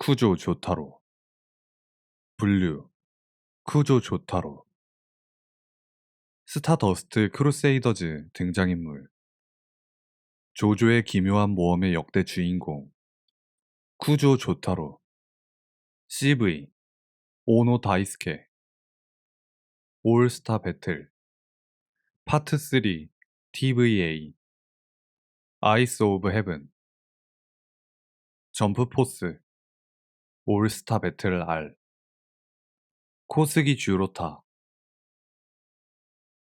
쿠조 조타로. 분류 쿠조 조타로. 스타더스트 크루세이더즈 등장인물. 조조의 기묘한 모험의 역대 주인공 쿠조 조타로. CV 오노 다이스케. 올스타 배틀 파트 3 TVA. 아이스 오브 헤븐. 점프 포스 올스타 배틀 R. 코스기 주로타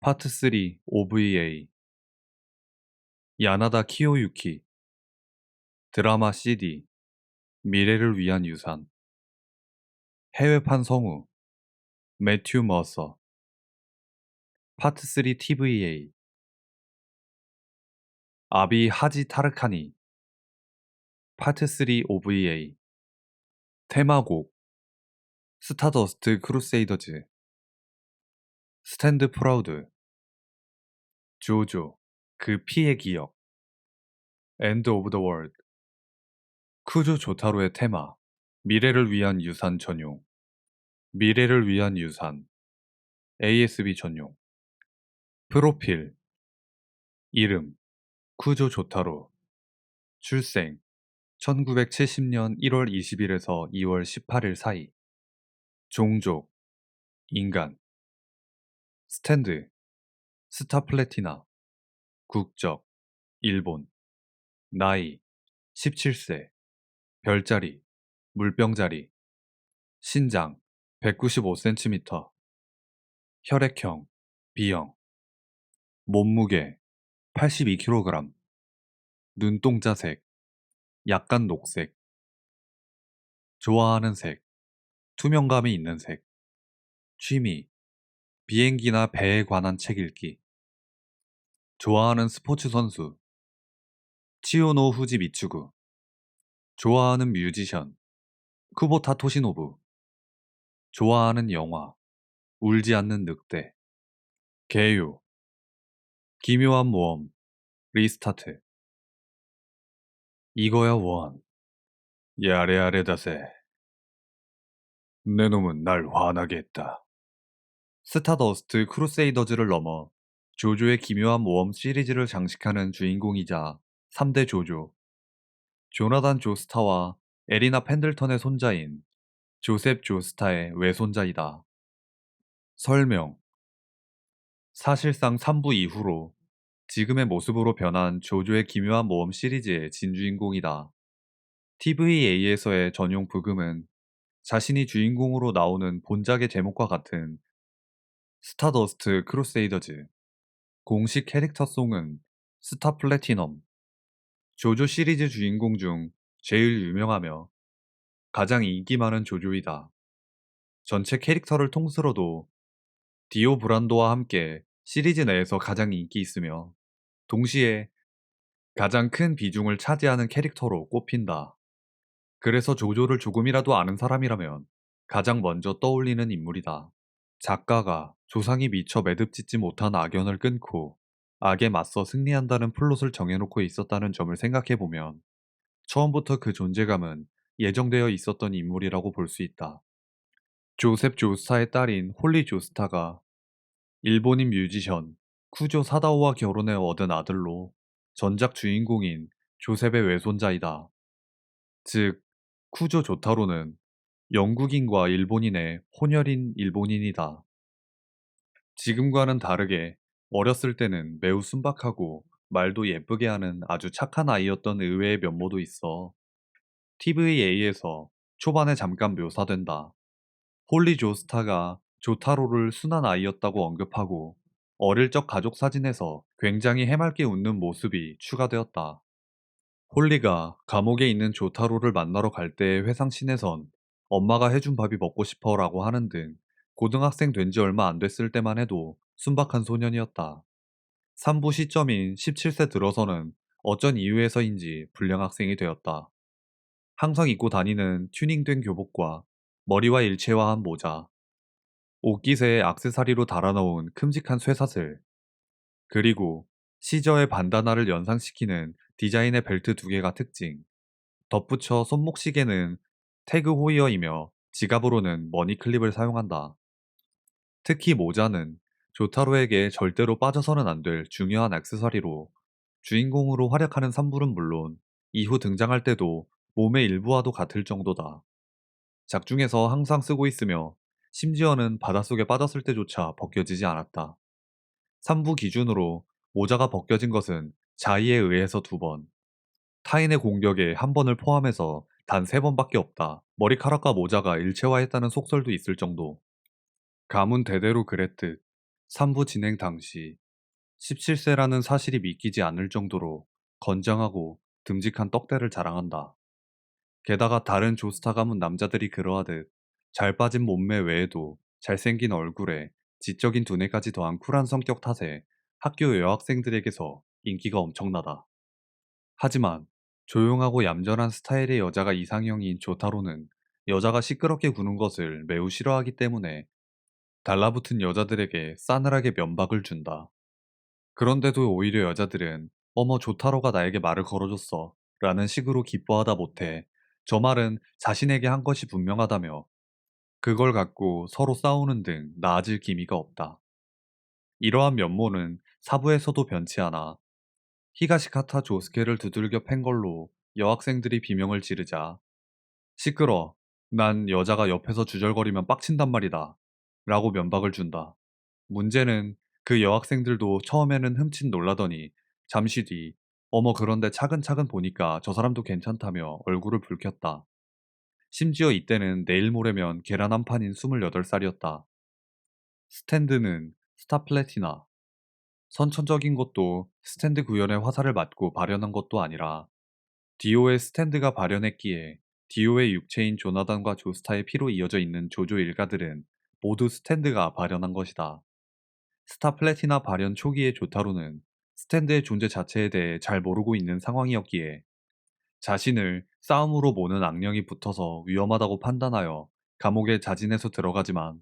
파트 3 OVA. 야나다 키요유키. 드라마 CD 미래를 위한 유산. 해외판 성우 매튜 머서. 파트 3 TVA. 아비 하지 타르카니. 파트 3 OVA. 테마곡 스타더스트 크루세이더즈. 스탠드 프라우드. 조조 그 피의 기억. 엔드 오브 더 월드. 쿠조 조타로의 테마 미래를 위한 유산 전용. 미래를 위한 유산 ASB 전용. 프로필 이름 쿠조 조타로. 출생 1970년 1월 20일에서 2월 18일 사이. 종족 인간. 스탠드 스타 플래티나. 국적 일본. 나이 17세. 별자리 물병자리. 신장 195cm. 혈액형 B형. 몸무게 82kg. 눈동자색 약간 녹색. 좋아하는 색 투명감이 있는 색. 취미 비행기나 배에 관한 책 읽기. 좋아하는 스포츠 선수 치요노 후지 미츠구. 좋아하는 뮤지션 쿠보타 토시노부. 좋아하는 영화 울지 않는 늑대. 개요 기묘한 모험 리스타트. 이거야 원. 야레아레다세. 내 놈은 날 화나게 했다. 스타더스트 크루세이더즈를 넘어 조조의 기묘한 모험 시리즈를 장식하는 주인공이자 3대 조조. 조나단 조스타와 에리나 펜들턴의 손자인 조셉 조스타의 외손자이다. 설명 사실상 3부 이후로 지금의 모습으로 변한 조조의 기묘한 모험 시리즈의 진주인공이다. TVA에서의 전용 부금은 자신이 주인공으로 나오는 본작의 제목과 같은 스타더스트 크루세이더즈. 공식 캐릭터송은 스타 플래티넘. 조조 시리즈 주인공 중 제일 유명하며 가장 인기 많은 조조이다. 전체 캐릭터를 통틀어도 디오 브란도와 함께 시리즈 내에서 가장 인기 있으며 동시에 가장 큰 비중을 차지하는 캐릭터로 꼽힌다. 그래서 조조를 조금이라도 아는 사람이라면 가장 먼저 떠올리는 인물이다. 작가가 조상이 미처 매듭짓지 못한 악연을 끊고 악에 맞서 승리한다는 플롯을 정해놓고 있었다는 점을 생각해보면 처음부터 그 존재감은 예정되어 있었던 인물이라고 볼 수 있다. 조셉 조스타의 딸인 홀리 조스타가 일본인 뮤지션 쿠조 사다오와 결혼해 얻은 아들로 전작 주인공인 조셉의 외손자이다. 즉, 쿠조 조타로는 영국인과 일본인의 혼혈인 일본인이다. 지금과는 다르게 어렸을 때는 매우 순박하고 말도 예쁘게 하는 아주 착한 아이였던 의외의 면모도 있어 TVA에서 초반에 잠깐 묘사된다. 홀리 조스타가 조타로를 순한 아이였다고 언급하고 어릴 적 가족 사진에서 굉장히 해맑게 웃는 모습이 추가되었다. 홀리가 감옥에 있는 조타로를 만나러 갈 때의 회상씬에선 엄마가 해준 밥이 먹고 싶어 라고 하는 등 고등학생 된 지 얼마 안 됐을 때만 해도 순박한 소년이었다. 3부 시점인 17세 들어서는 어쩐 이유에서인지 불량 학생이 되었다. 항상 입고 다니는 튜닝된 교복과 머리와 일체화한 모자, 옷깃에 액세서리로 달아놓은 큼직한 쇠사슬, 그리고 시저의 반다나를 연상시키는 디자인의 벨트 2개가 특징. 덧붙여 손목시계는 태그 호이어이며 지갑으로는 머니클립을 사용한다. 특히 모자는 조타로에게 절대로 빠져서는 안 될 중요한 액세서리로 주인공으로 활약하는 산불은 물론 이후 등장할 때도 몸의 일부와도 같을 정도다. 작중에서 항상 쓰고 있으며 심지어는 바닷속에 빠졌을 때조차 벗겨지지 않았다. 3부 기준으로 모자가 벗겨진 것은 자이에 의해서 2번, 타인의 공격에 1번을 포함해서 단 3번밖에 없다. 머리카락과 모자가 일체화했다는 속설도 있을 정도. 가문 대대로 그랬듯 3부 진행 당시 17세라는 사실이 믿기지 않을 정도로 건장하고 듬직한 떡대를 자랑한다. 게다가 다른 조스타 가문 남자들이 그러하듯 잘 빠진 몸매 외에도 잘생긴 얼굴에 지적인 두뇌까지 더한 쿨한 성격 탓에 학교 여학생들에게서 인기가 엄청나다. 하지만 조용하고 얌전한 스타일의 여자가 이상형인 조타로는 여자가 시끄럽게 구는 것을 매우 싫어하기 때문에 달라붙은 여자들에게 싸늘하게 면박을 준다. 그런데도 오히려 여자들은 어머 조타로가 나에게 말을 걸어줬어 라는 식으로 기뻐하다 못해 저 말은 자신에게 한 것이 분명하다며 그걸 갖고 서로 싸우는 등 나아질 기미가 없다. 이러한 면모는 사부에서도 변치 않아 히가시카타 조스케를 두들겨 팬 걸로 여학생들이 비명을 지르자 시끄러. 난 여자가 옆에서 주절거리면 빡친단 말이다. 라고 면박을 준다. 문제는 그 여학생들도 처음에는 흠칫 놀라더니 잠시 뒤 어머 그런데 차근차근 보니까 저 사람도 괜찮다며 얼굴을 붉혔다. 심지어 이때는 내일 모레면 계란 한 판인 28살이었다. 스탠드는 스타플래티나. 선천적인 것도 스탠드 구현의 화살을 맞고 발현한 것도 아니라 디오의 스탠드가 발현했기에 디오의 육체인 조나단과 조스타의 피로 이어져 있는 조조 일가들은 모두 스탠드가 발현한 것이다. 스타 플래티나 발현 초기의 조타로는 스탠드의 존재 자체에 대해 잘 모르고 있는 상황이었기에 자신을 싸움으로 모는 악령이 붙어서 위험하다고 판단하여 감옥에 자진해서 들어가지만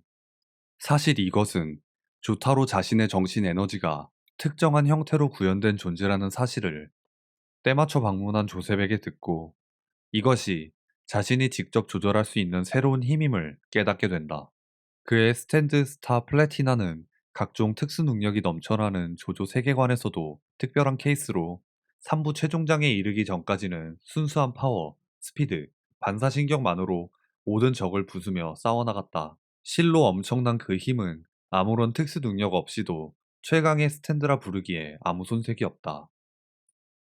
사실 이것은 조타로 자신의 정신 에너지가 특정한 형태로 구현된 존재라는 사실을 때맞춰 방문한 조셉에게 듣고 이것이 자신이 직접 조절할 수 있는 새로운 힘임을 깨닫게 된다. 그의 스탠드 스타 플래티나는 각종 특수 능력이 넘쳐나는 조조 세계관에서도 특별한 케이스로 3부 최종장에 이르기 전까지는 순수한 파워, 스피드, 반사신경만으로 모든 적을 부수며 싸워나갔다. 실로 엄청난 그 힘은 아무런 특수 능력 없이도 최강의 스탠드라 부르기에 아무 손색이 없다.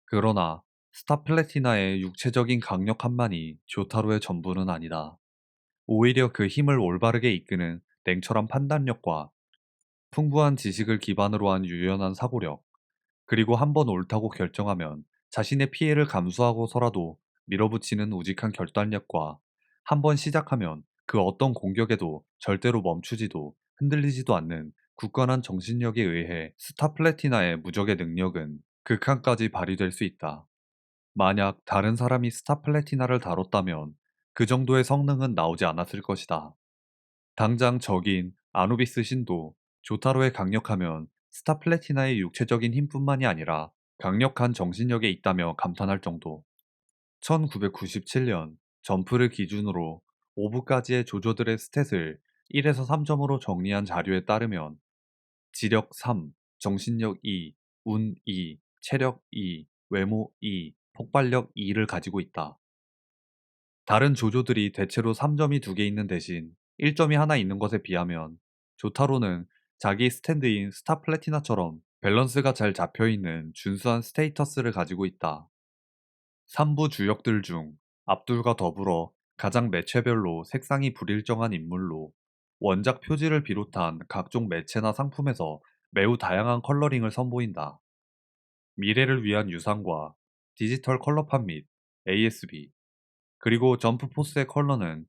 그러나 스타 플래티나의 육체적인 강력함만이 조타로의 전부는 아니다. 오히려 그 힘을 올바르게 이끄는 냉철한 판단력과 풍부한 지식을 기반으로 한 유연한 사고력, 그리고 한 번 옳다고 결정하면 자신의 피해를 감수하고서라도 밀어붙이는 우직한 결단력과 한 번 시작하면 그 어떤 공격에도 절대로 멈추지도 흔들리지도 않는 굳건한 정신력에 의해 스타 플래티나의 무적의 능력은 극한까지 발휘될 수 있다. 만약 다른 사람이 스타 플래티나를 다뤘다면 그 정도의 성능은 나오지 않았을 것이다. 당장 적인 아누비스 신도 조타로의 강력하면 스타 플래티나의 육체적인 힘뿐만이 아니라 강력한 정신력에 있다며 감탄할 정도. 1997년 점프를 기준으로 5부까지의 조조들의 스탯을 1에서 3점으로 정리한 자료에 따르면 지력 3, 정신력 2, 운 2, 체력 2, 외모 2, 폭발력 2를 가지고 있다. 다른 조조들이 대체로 3점이 2개 있는 대신 1점이 하나 있는 것에 비하면 조타로는 자기 스탠드인 스타 플래티나처럼 밸런스가 잘 잡혀있는 준수한 스테이터스를 가지고 있다. 3부 주역들 중 압둘과 더불어 가장 매체별로 색상이 불일정한 인물로 원작 표지를 비롯한 각종 매체나 상품에서 매우 다양한 컬러링을 선보인다. 미래를 위한 유산과 디지털 컬러판 및 ASB, 그리고 점프포스의 컬러는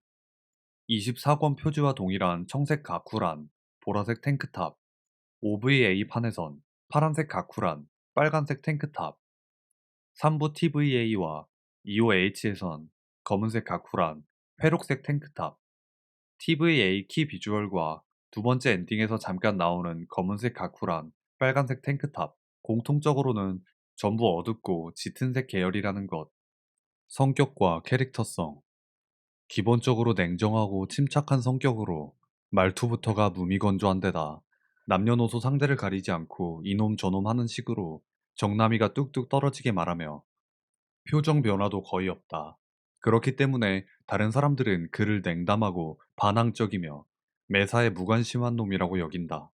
24권 표지와 동일한 청색 가쿠란, 보라색 탱크탑, OVA 판에선 파란색 가쿠란, 빨간색 탱크탑, 3부 TVA와 25H에선 검은색 가쿠란, 회록색 탱크탑, TVA 키 비주얼과 두 번째 엔딩에서 잠깐 나오는 검은색 가쿠란, 빨간색 탱크탑, 공통적으로는 전부 어둡고 짙은색 계열이라는 것. 성격과 캐릭터성. 기본적으로 냉정하고 침착한 성격으로 말투부터가 무미건조한 데다 남녀노소 상대를 가리지 않고 이놈 저놈 하는 식으로 정남이가 뚝뚝 떨어지게 말하며 표정 변화도 거의 없다. 그렇기 때문에 다른 사람들은 그를 냉담하고 반항적이며 매사에 무관심한 놈이라고 여긴다.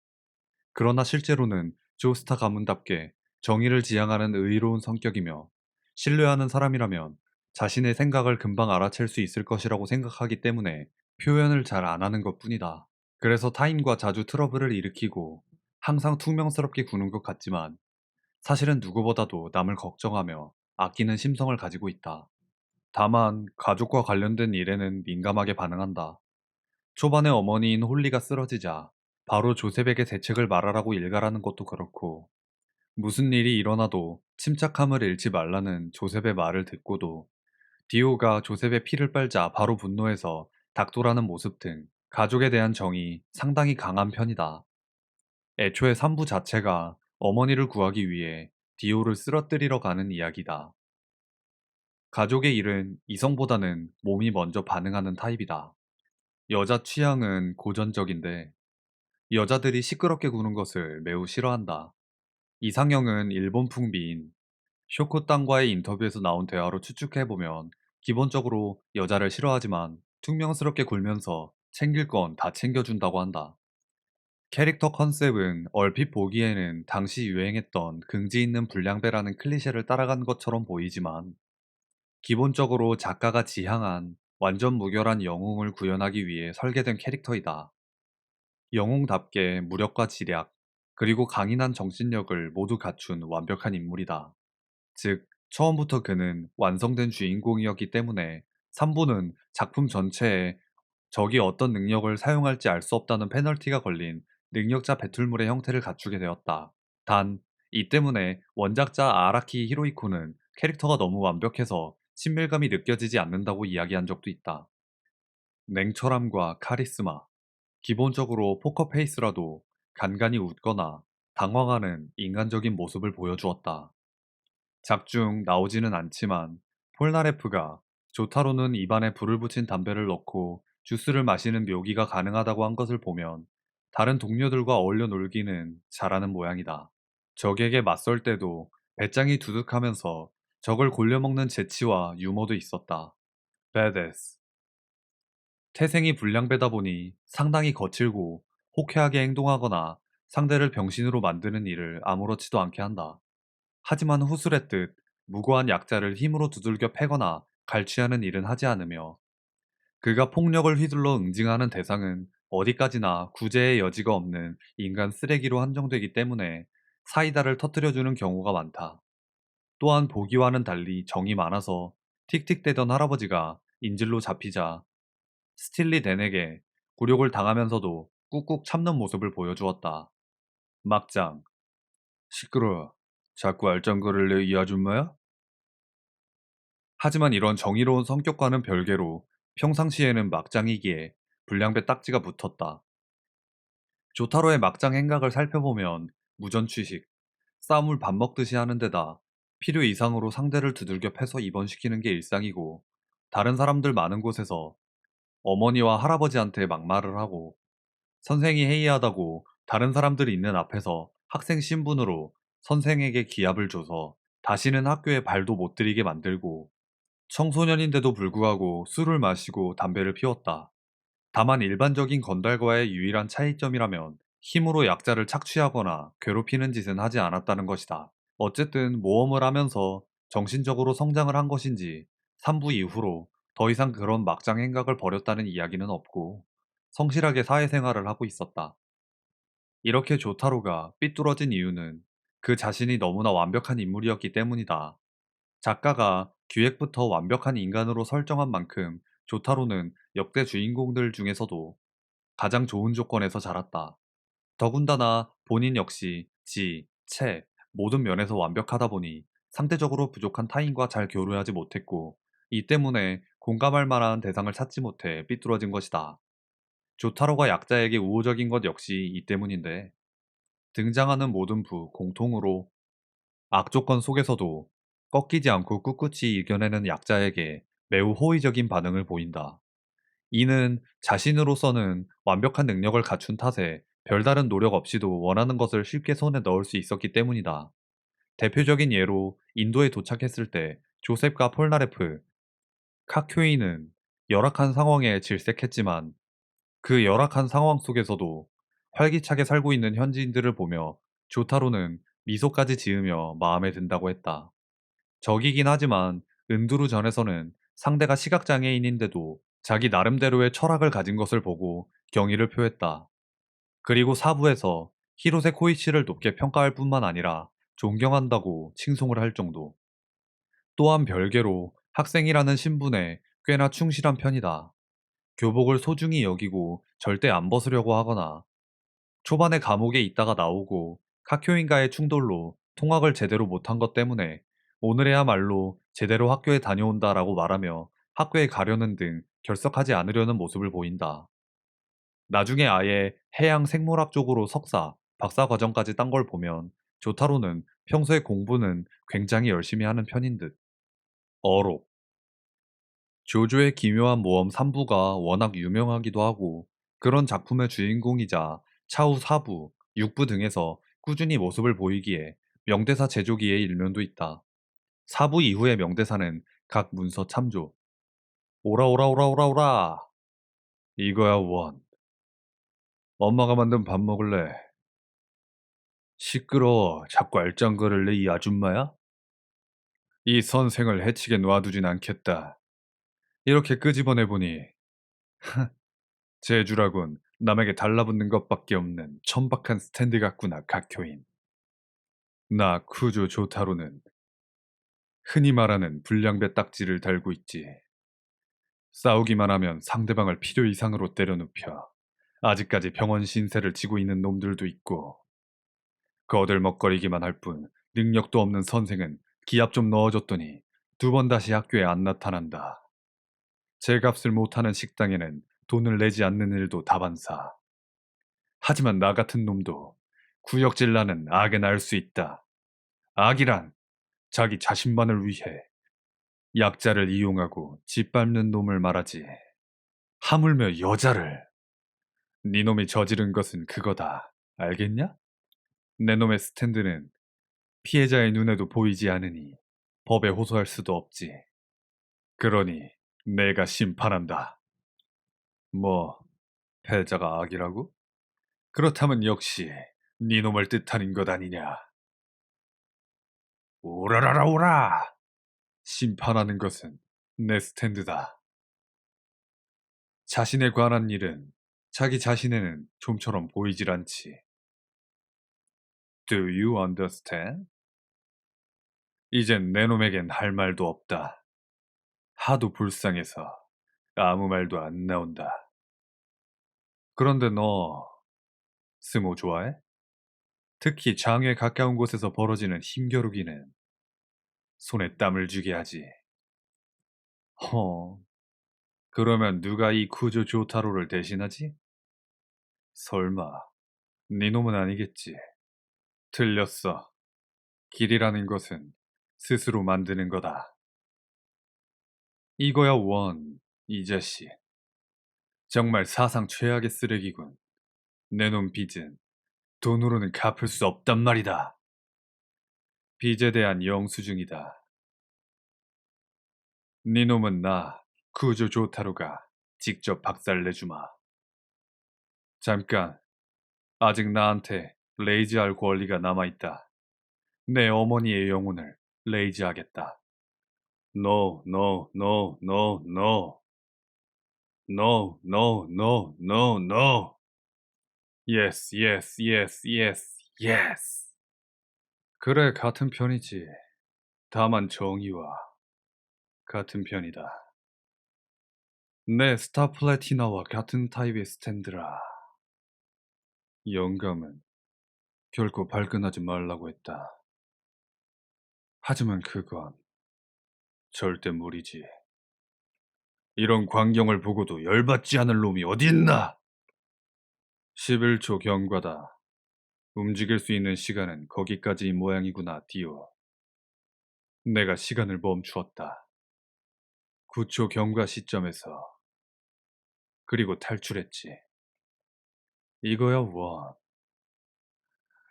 그러나 실제로는 조스타 가문답게 정의를 지향하는 의로운 성격이며 신뢰하는 사람이라면 자신의 생각을 금방 알아챌 수 있을 것이라고 생각하기 때문에 표현을 잘 안 하는 것 뿐이다. 그래서 타인과 자주 트러블을 일으키고 항상 퉁명스럽게 구는 것 같지만 사실은 누구보다도 남을 걱정하며 아끼는 심성을 가지고 있다. 다만 가족과 관련된 일에는 민감하게 반응한다. 초반에 어머니인 홀리가 쓰러지자 바로 조셉에게 대책을 말하라고 일가라는 것도 그렇고 무슨 일이 일어나도 침착함을 잃지 말라는 조셉의 말을 듣고도 디오가 조셉의 피를 빨자 바로 분노해서 닥돌하는 모습 등 가족에 대한 정이 상당히 강한 편이다. 애초에 3부 자체가 어머니를 구하기 위해 디오를 쓰러뜨리러 가는 이야기다. 가족의 일은 이성보다는 몸이 먼저 반응하는 타입이다. 여자 취향은 고전적인데 여자들이 시끄럽게 구는 것을 매우 싫어한다. 이상형은 일본풍 미인. 쇼코땅과의 인터뷰에서 나온 대화로 추측해보면 기본적으로 여자를 싫어하지만 퉁명스럽게 굴면서 챙길 건 다 챙겨준다고 한다. 캐릭터 컨셉은 얼핏 보기에는 당시 유행했던 긍지 있는 불량배라는 클리셰를 따라간 것처럼 보이지만 기본적으로 작가가 지향한 완전 무결한 영웅을 구현하기 위해 설계된 캐릭터이다. 영웅답게 무력과 지략, 그리고 강인한 정신력을 모두 갖춘 완벽한 인물이다. 즉, 처음부터 그는 완성된 주인공이었기 때문에 3부는 작품 전체에 적이 어떤 능력을 사용할지 알 수 없다는 페널티가 걸린 능력자 배틀물의 형태를 갖추게 되었다. 단, 이 때문에 원작자 아라키 히로이코는 캐릭터가 너무 완벽해서 친밀감이 느껴지지 않는다고 이야기한 적도 있다. 냉철함과 카리스마, 기본적으로 포커페이스라도 간간히 웃거나 당황하는 인간적인 모습을 보여주었다. 작중 나오지는 않지만 폴나레프가 조타로는 입안에 불을 붙인 담배를 넣고 주스를 마시는 묘기가 가능하다고 한 것을 보면 다른 동료들과 어울려 놀기는 잘하는 모양이다. 적에게 맞설 때도 배짱이 두둑하면서 적을 골려먹는 재치와 유머도 있었다. 베데스. 태생이 불량배다 보니 상당히 거칠고 호쾌하게 행동하거나 상대를 병신으로 만드는 일을 아무렇지도 않게 한다. 하지만 후술했듯 무고한 약자를 힘으로 두들겨 패거나 갈취하는 일은 하지 않으며 그가 폭력을 휘둘러 응징하는 대상은 어디까지나 구제의 여지가 없는 인간 쓰레기로 한정되기 때문에 사이다를 터뜨려주는 경우가 많다. 또한 보기와는 달리 정이 많아서 틱틱대던 할아버지가 인질로 잡히자 스틸리 댄에게 굴욕을 당하면서도 꾹꾹 참는 모습을 보여주었다. 막장. 시끄러워. 자꾸 알짱거릴래 이 아줌마야? 하지만 이런 정의로운 성격과는 별개로 평상시에는 막장이기에 불량배 딱지가 붙었다. 조타로의 막장 행각을 살펴보면 무전취식, 싸움을 밥 먹듯이 하는 데다 필요 이상으로 상대를 두들겨 패서 입원시키는 게 일상이고 다른 사람들 많은 곳에서 어머니와 할아버지한테 막말을 하고 선생이 해이하다고 다른 사람들이 있는 앞에서 학생 신분으로 선생에게 기합을 줘서 다시는 학교에 발도 못 들이게 만들고 청소년인데도 불구하고 술을 마시고 담배를 피웠다. 다만 일반적인 건달과의 유일한 차이점이라면 힘으로 약자를 착취하거나 괴롭히는 짓은 하지 않았다는 것이다. 어쨌든 모험을 하면서 정신적으로 성장을 한 것인지 3부 이후로 더 이상 그런 막장 행각을 벌였다는 이야기는 없고 성실하게 사회생활을 하고 있었다. 이렇게 조타로가 삐뚤어진 이유는 그 자신이 너무나 완벽한 인물이었기 때문이다. 작가가 기획부터 완벽한 인간으로 설정한 만큼 조타로는 역대 주인공들 중에서도 가장 좋은 조건에서 자랐다. 더군다나 본인 역시 지, 체, 모든 면에서 완벽하다 보니 상대적으로 부족한 타인과 잘 교류하지 못했고 이 때문에 공감할 만한 대상을 찾지 못해 삐뚤어진 것이다. 조타로가 약자에게 우호적인 것 역시 이 때문인데 등장하는 모든 부 공통으로 악조건 속에서도 꺾이지 않고 꿋꿋이 이겨내는 약자에게 매우 호의적인 반응을 보인다. 이는 자신으로서는 완벽한 능력을 갖춘 탓에 별다른 노력 없이도 원하는 것을 쉽게 손에 넣을 수 있었기 때문이다. 대표적인 예로 인도에 도착했을 때 조셉과 폴나레프, 카쿄이는 열악한 상황에 질색했지만 그 열악한 상황 속에서도 활기차게 살고 있는 현지인들을 보며 조타로는 미소까지 지으며 마음에 든다고 했다. 적이긴 하지만 은두루 전에서는 상대가 시각장애인인데도 자기 나름대로의 철학을 가진 것을 보고 경의를 표했다. 그리고 사부에서 히로세 코이치를 높게 평가할 뿐만 아니라 존경한다고 칭송을 할 정도. 또한 별개로 학생이라는 신분에 꽤나 충실한 편이다. 교복을 소중히 여기고 절대 안 벗으려고 하거나 초반에 감옥에 있다가 나오고 카쿄인과의 충돌로 통학을 제대로 못한 것 때문에 오늘에야말로 제대로 학교에 다녀온다라고 말하며 학교에 가려는 등 결석하지 않으려는 모습을 보인다. 나중에 아예 해양 생물학 쪽으로 석사, 박사 과정까지 딴 걸 보면 조타로는 평소에 공부는 굉장히 열심히 하는 편인 듯. 어록. 조조의 기묘한 모험 3부가 워낙 유명하기도 하고 그런 작품의 주인공이자 차후 4부, 6부 등에서 꾸준히 모습을 보이기에 명대사 제조기의 일면도 있다. 4부 이후의 명대사는 각 문서 참조. 오라 오라 오라 오라 오라. 이거야 원. 엄마가 만든 밥 먹을래. 시끄러워. 자꾸 알짱거릴래 이 아줌마야? 이 선생을 해치게 놔두진 않겠다. 이렇게 끄집어내보니 제주라곤 남에게 달라붙는 것밖에 없는 천박한 스탠드 같구나 각효인. 나 쿠조 조타로는 흔히 말하는 불량배 딱지를 달고 있지. 싸우기만 하면 상대방을 필요 이상으로 때려눕혀 아직까지 병원 신세를 지고 있는 놈들도 있고 거들먹거리기만 할 뿐 능력도 없는 선생은 기합 좀 넣어줬더니 2번 다시 학교에 안 나타난다. 제값을 못하는 식당에는 돈을 내지 않는 일도 다반사. 하지만 나 같은 놈도 구역질 나는 악에 날 수 있다. 악이란 자기 자신만을 위해 약자를 이용하고 짓밟는 놈을 말하지. 하물며 여자를. 네 놈이 저지른 것은 그거다. 알겠냐? 내 놈의 스탠드는 피해자의 눈에도 보이지 않으니 법에 호소할 수도 없지. 그러니 내가 심판한다. 뭐, 패자가 악이라고? 그렇다면 역시 네 놈을 뜻하는 것 아니냐. 오라라라 오라! 심판하는 것은 내 스탠드다. 자신에 관한 일은 자기 자신에는 좀처럼 보이질 않지. Do you understand? 이젠 내 놈에겐 할 말도 없다. 하도 불쌍해서 아무 말도 안 나온다. 그런데 너 스모 좋아해? 특히 장에 가까운 곳에서 벌어지는 힘겨루기는 손에 땀을 쥐게 하지. 허, 그러면 누가 이 쿠조 조타로를 대신하지? 설마 네 놈은 아니겠지. 틀렸어. 길이라는 것은 스스로 만드는 거다. 이거야 원, 이 자식. 정말 사상 최악의 쓰레기군. 내 놈 빚은 돈으로는 갚을 수 없단 말이다. 빚에 대한 영수증이다. 네 놈은 나, 쿠조 조타로가 직접 박살내주마. 잠깐, 아직 나한테 레이즈할 권리가 남아있다. 내 어머니의 영혼을 레이즈하겠다. No, no, no, no, no. No, no, no, no, no. Yes, yes, yes, yes, yes. 그래, 같은 편이지. 다만 정의와 같은 편이다. 내 스타 플래티나와 같은 타입의 스탠드라. 영감은 결코 발끈하지 말라고 했다. 하지만 그건 절대 무리지. 이런 광경을 보고도 열받지 않을 놈이 어디 있나? 11초 경과다. 움직일 수 있는 시간은 거기까지인 모양이구나, 디오. 내가 시간을 멈추었다. 9초 경과 시점에서 그리고 탈출했지. 이거야 원.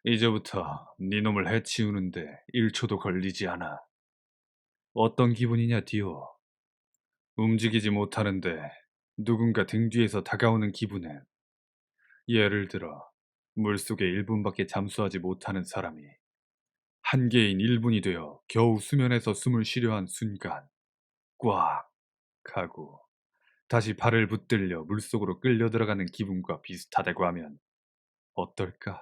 이제부터 네 놈을 해치우는데 1초도 걸리지 않아. 어떤 기분이냐, 디오? 움직이지 못하는데 누군가 등 뒤에서 다가오는 기분은, 예를 들어 물속에 1분밖에 잠수하지 못하는 사람이 한계인 1분이 되어 겨우 수면에서 숨을 쉬려 한 순간 꽉 하고 다시 발을 붙들려 물속으로 끌려 들어가는 기분과 비슷하다고 하면 어떨까?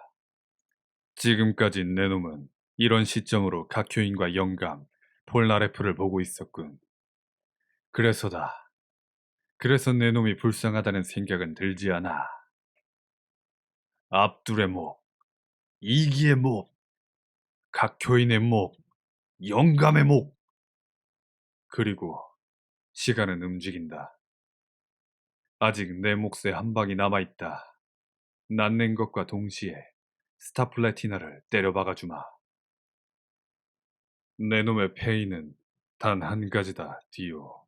지금까지 내 놈은 이런 시점으로 각효인과 영감, 폴나레프를 보고 있었군. 그래서다. 그래서 내 놈이 불쌍하다는 생각은 들지 않아. 압둘의 목, 이기의 목, 각효인의 목, 영감의 목. 그리고 시간은 움직인다. 아직 내 몫에 한 방이 남아있다. 낫는 것과 동시에 스타플래티나를 때려박아 주마. 내 놈의 페이는 단 한 가지다, 디오.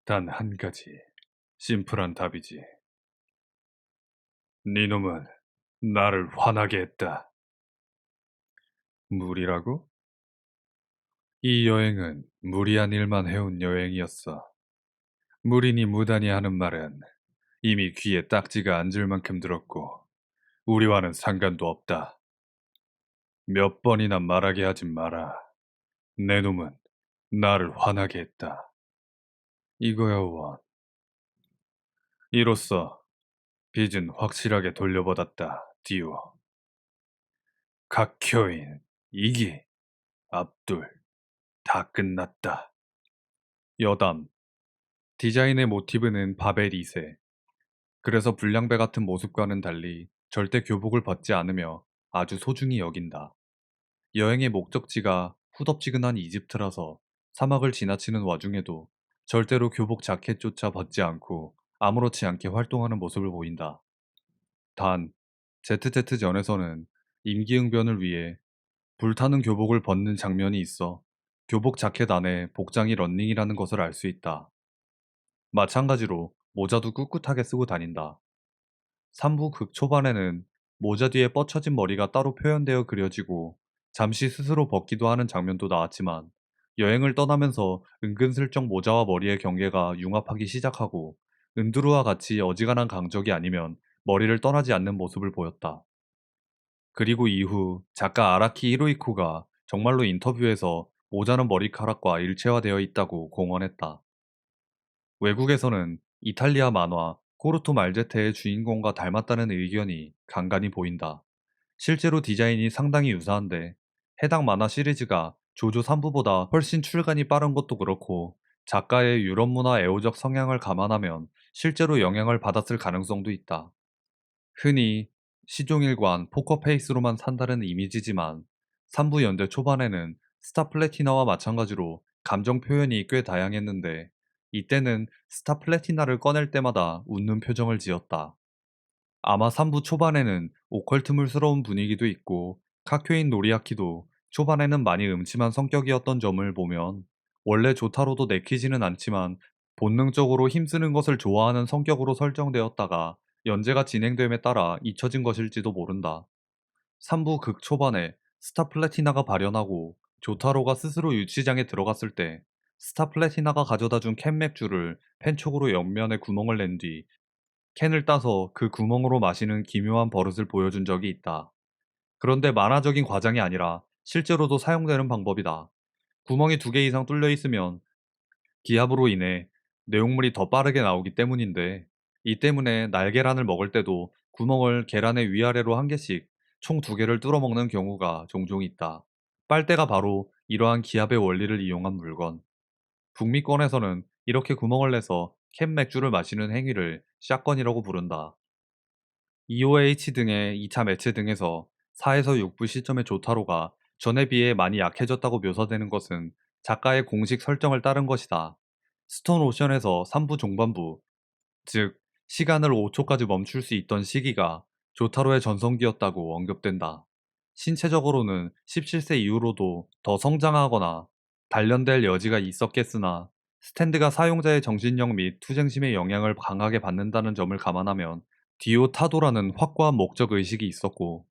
단 한 가지. 심플한 답이지. 네 놈은 나를 화나게 했다. 무리라고? 이 여행은 무리한 일만 해온 여행이었어. 무리니 무단이 하는 말은 이미 귀에 딱지가 앉을 만큼 들었고 우리와는 상관도 없다. 몇 번이나 말하게 하지 마라. 내 놈은 나를 화나게 했다. 이거야 원. 이로써 빚은 확실하게 돌려받았다, 디오. 각효인, 이기, 압둘, 다 끝났다. 여담. 디자인의 모티브는 바벨 2세. 그래서 불량배 같은 모습과는 달리 절대 교복을 벗지 않으며 아주 소중히 여긴다. 여행의 목적지가 후덥지근한 이집트라서 사막을 지나치는 와중에도 절대로 교복 자켓조차 벗지 않고 아무렇지 않게 활동하는 모습을 보인다. 단, ZZ전에서는 임기응변을 위해 불타는 교복을 벗는 장면이 있어 교복 자켓 안에 복장이 런닝이라는 것을 알 수 있다. 마찬가지로 모자도 꿋꿋하게 쓰고 다닌다. 3부 극 초반에는 모자 뒤에 뻗쳐진 머리가 따로 표현되어 그려지고 잠시 스스로 벗기도 하는 장면도 나왔지만 여행을 떠나면서 은근슬쩍 모자와 머리의 경계가 융합하기 시작하고 은두루와 같이 어지간한 강적이 아니면 머리를 떠나지 않는 모습을 보였다. 그리고 이후 작가 아라키 히로이코가 정말로 인터뷰에서 모자는 머리카락과 일체화되어 있다고 공언했다. 외국에서는 이탈리아 만화 코르토 말제테의 주인공과 닮았다는 의견이 간간히 보인다. 실제로 디자인이 상당히 유사한데 해당 만화 시리즈가 조조 3부보다 훨씬 출간이 빠른 것도 그렇고 작가의 유럽 문화 애호적 성향을 감안하면 실제로 영향을 받았을 가능성도 있다. 흔히 시종일관 포커페이스로만 산다는 이미지지만 3부 연대 초반에는 스타 플래티나와 마찬가지로 감정 표현이 꽤 다양했는데 이때는 스타 플래티나를 꺼낼 때마다 웃는 표정을 지었다. 아마 3부 초반에는 오컬트물스러운 분위기도 있고 카큐인 노리아키도 초반에는 많이 음침한 성격이었던 점을 보면 원래 조타로도 내키지는 않지만 본능적으로 힘쓰는 것을 좋아하는 성격으로 설정되었다가 연재가 진행됨에 따라 잊혀진 것일지도 모른다. 3부 극 초반에 스타 플래티나가 발현하고 조타로가 스스로 유치장에 들어갔을 때 스타 플래티나가 가져다 준 캔 맥주를 펜촉으로 옆면에 구멍을 낸 뒤 캔을 따서 그 구멍으로 마시는 기묘한 버릇을 보여준 적이 있다. 그런데 만화적인 과장이 아니라 실제로도 사용되는 방법이다. 구멍이 2개 이상 뚫려 있으면 기압으로 인해 내용물이 더 빠르게 나오기 때문인데 이 때문에 날계란을 먹을 때도 구멍을 계란의 위아래로 1개씩 총 2개를 뚫어 먹는 경우가 종종 있다. 빨대가 바로 이러한 기압의 원리를 이용한 물건. 북미권에서는 이렇게 구멍을 내서 캔 맥주를 마시는 행위를 샷건이라고 부른다. EOH 등의 2차 매체 등에서 4에서 6부 시점의 조타로가 전에 비해 많이 약해졌다고 묘사되는 것은 작가의 공식 설정을 따른 것이다. 스톤 오션에서 3부 종반부, 즉 시간을 5초까지 멈출 수 있던 시기가 조타로의 전성기였다고 언급된다. 신체적으로는 17세 이후로도 더 성장하거나 단련될 여지가 있었겠으나 스탠드가 사용자의 정신력 및 투쟁심의 영향을 강하게 받는다는 점을 감안하면 디오 타도라는 확고한 목적 의식이 있었고,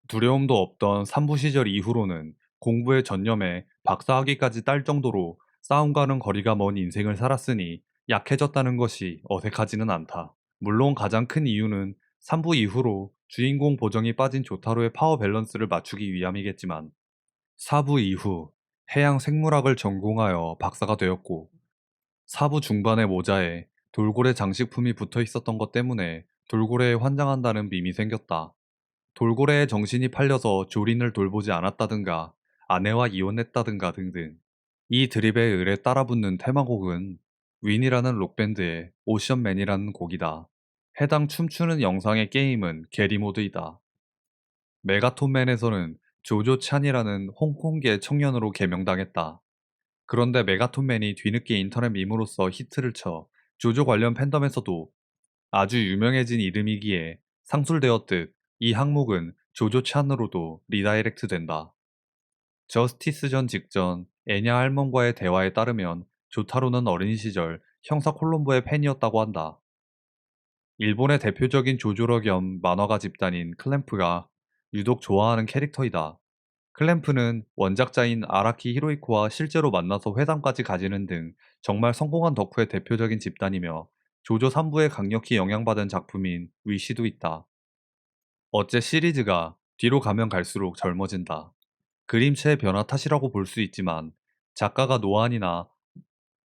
두려움도 없던 3부 시절 이후로는 공부에 전념해 박사학위까지 딸 정도로 싸움과는 거리가 먼 인생을 살았으니 약해졌다는 것이 어색하지는 않다. 물론 가장 큰 이유는 3부 이후로 주인공 보정이 빠진 조타로의 파워 밸런스를 맞추기 위함이겠지만, 4부 이후 해양 생물학을 전공하여 박사가 되었고, 4부 중반의 모자에 돌고래 장식품이 붙어 있었던 것 때문에 돌고래에 환장한다는 밈이 생겼다. 돌고래의 정신이 팔려서 조린을 돌보지 않았다든가 아내와 이혼했다든가 등등. 이 드립에 의뢰 따라붙는 테마곡은 윈이라는 록밴드의 오션맨이라는 곡이다. 해당 춤추는 영상의 게임은 게리모드이다. 메가톤맨에서는 조조 찬이라는 홍콩계 청년으로 개명당했다. 그런데 메가톤맨이 뒤늦게 인터넷 밈으로서 히트를 쳐 조조 관련 팬덤에서도 아주 유명해진 이름이기에 상술되었듯 이 항목은 조조 찬으로도 리다이렉트 된다. 저스티스 전 직전 애냐 할멈과의 대화에 따르면 조타로는 어린 시절 형사 콜롬보의 팬이었다고 한다. 일본의 대표적인 조조러 겸 만화가 집단인 클램프가 유독 좋아하는 캐릭터이다. 클램프는 원작자인 아라키 히로이코와 실제로 만나서 회담까지 가지는 등 정말 성공한 덕후의 대표적인 집단이며 조조 3부에 강력히 영향받은 작품인 위시도 있다. 어째 시리즈가 뒤로 가면 갈수록 젊어진다. 그림체의 변화 탓이라고 볼 수 있지만 작가가 노안이나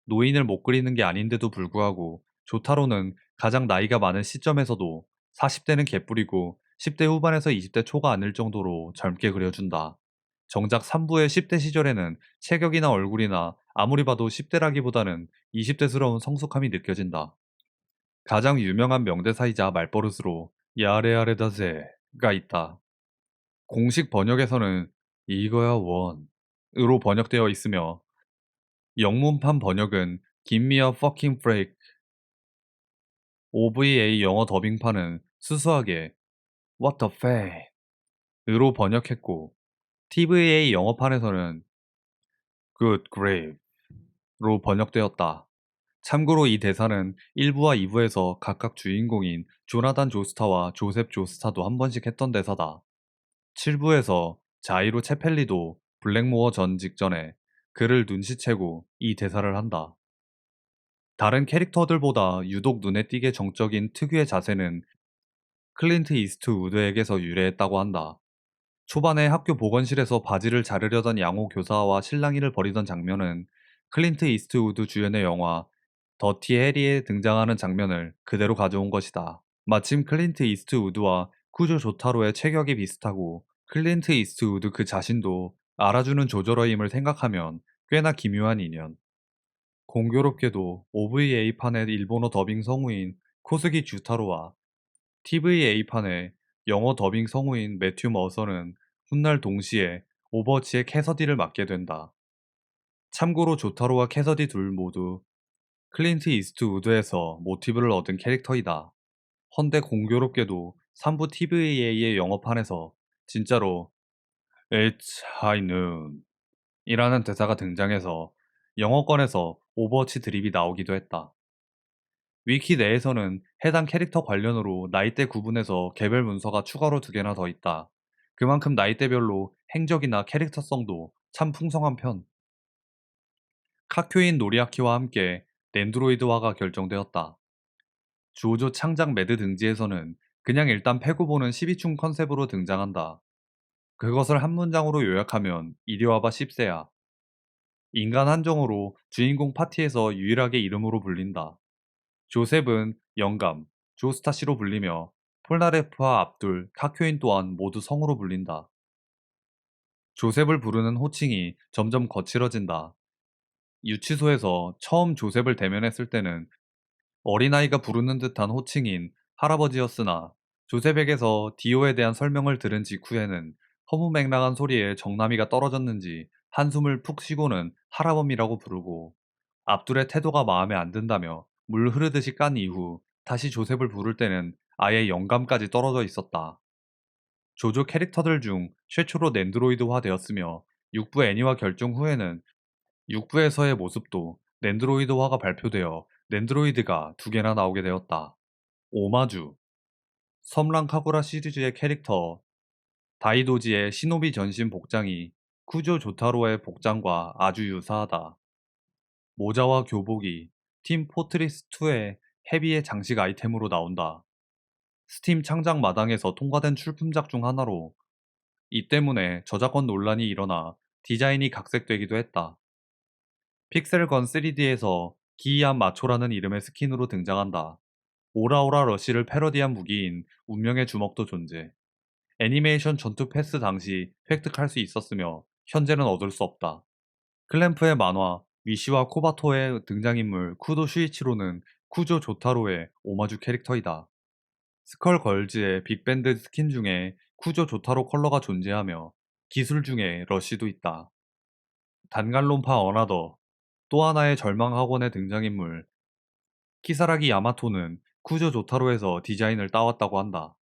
노인을 못 그리는 게 아닌데도 불구하고 조타로는 가장 나이가 많은 시점에서도 40대는 개뿔이고 10대 후반에서 20대 초가 아닐 정도로 젊게 그려준다. 정작 3부의 10대 시절에는 체격이나 얼굴이나 아무리 봐도 10대라기보다는 20대스러운 성숙함이 느껴진다. 가장 유명한 명대사이자 말버릇으로 야레야레다제가 있다. 공식 번역에서는 이거야 원으로 번역되어 있으며 영문판 번역은 Give me a fucking break. OVA 영어 더빙판은 수수하게 What the fuck으로 번역했고 TVA 영어판에서는 Good grave로 번역되었다. 참고로 이 대사는 1부와 2부에서 각각 주인공인 조나단 조스타와 조셉 조스타도 한 번씩 했던 대사다. 7부에서 자이로 체펠리도 블랙모어 전 직전에 그를 눈치채고 이 대사를 한다. 다른 캐릭터들보다 유독 눈에 띄게 정적인 특유의 자세는 클린트 이스트우드에게서 유래했다고 한다. 초반에 학교 보건실에서 바지를 자르려던 양호 교사와 실랑이를 벌이던 장면은 클린트 이스트우드 주연의 영화 더티 해리에 등장하는 장면을 그대로 가져온 것이다. 마침 클린트 이스트우드와 쿠조 조타로의 체격이 비슷하고 클린트 이스트우드 그 자신도 알아주는 조절어임을 생각하면 꽤나 기묘한 인연. 공교롭게도 OVA판의 일본어 더빙 성우인 코스기 주타로와 TVA판의 영어 더빙 성우인 매튜 머서는 훗날 동시에 오버워치의 캐서디를 맡게 된다. 참고로 조타로와 캐서디 둘 모두 클린트 이스트우드에서 모티브를 얻은 캐릭터이다. 헌데 공교롭게도 3부 TVA의 영어판에서 진짜로 It's high noon 이라는 대사가 등장해서 영어권에서 오버워치 드립이 나오기도 했다. 위키 내에서는 해당 캐릭터 관련으로 나이대 구분해서 개별 문서가 추가로 2개나 더 있다. 그만큼 나이대별로 행적이나 캐릭터성도 참 풍성한 편. 카쿄인 노리아키와 함께 랜드로이드화가 결정되었다. 주오조 창작 매드 등지에서는 그냥 일단 패고 보는 12충 컨셉으로 등장한다. 그것을 한 문장으로 요약하면 이리 와봐 10세야. 인간 한정으로 주인공 파티에서 유일하게 이름으로 불린다. 조셉은 영감, 조스타시로 불리며 폴나레프와 압둘, 카쿄인 또한 모두 성으로 불린다. 조셉을 부르는 호칭이 점점 거칠어진다. 유치소에서 처음 조셉을 대면했을 때는 어린아이가 부르는 듯한 호칭인 할아버지였으나 조셉에게서 디오에 대한 설명을 들은 직후에는 허무맹랑한 소리에 정나미가 떨어졌는지 한숨을 푹 쉬고는 할아범이라고 부르고 압둘의 태도가 마음에 안 든다며 물 흐르듯이 깐 이후 다시 조셉을 부를 때는 아예 영감까지 떨어져 있었다. 조조 캐릭터들 중 최초로 낸드로이드화 되었으며 6부 애니화 결정 후에는 6부에서의 모습도 낸드로이드화가 발표되어 낸드로이드가 두 개나 나오게 되었다. 오마주 섬랑 카구라 시리즈의 캐릭터 다이도지의 시노비 전신 복장이 쿠조 조타로의 복장과 아주 유사하다. 모자와 교복이 팀 포트리스2의 헤비의 장식 아이템으로 나온다. 스팀 창작 마당에서 통과된 출품작 중 하나로 이 때문에 저작권 논란이 일어나 디자인이 각색되기도 했다. 픽셀건 3D에서 기이한 마초라는 이름의 스킨으로 등장한다. 오라오라 러쉬를 패러디한 무기인 운명의 주먹도 존재. 애니메이션 전투 패스 당시 획득할 수 있었으며 현재는 얻을 수 없다. 클램프의 만화 위시와 코바토의 등장인물 쿠도 슈이치로는 쿠조 조타로의 오마주 캐릭터이다. 스컬 걸즈의 빅밴드 스킨 중에 쿠조 조타로 컬러가 존재하며 기술 중에 러쉬도 있다. 단갈론파 어나더 또 하나의 절망학원의 등장인물 키사라기 야마토는 쿠조 조타로에서 디자인을 따왔다고 한다.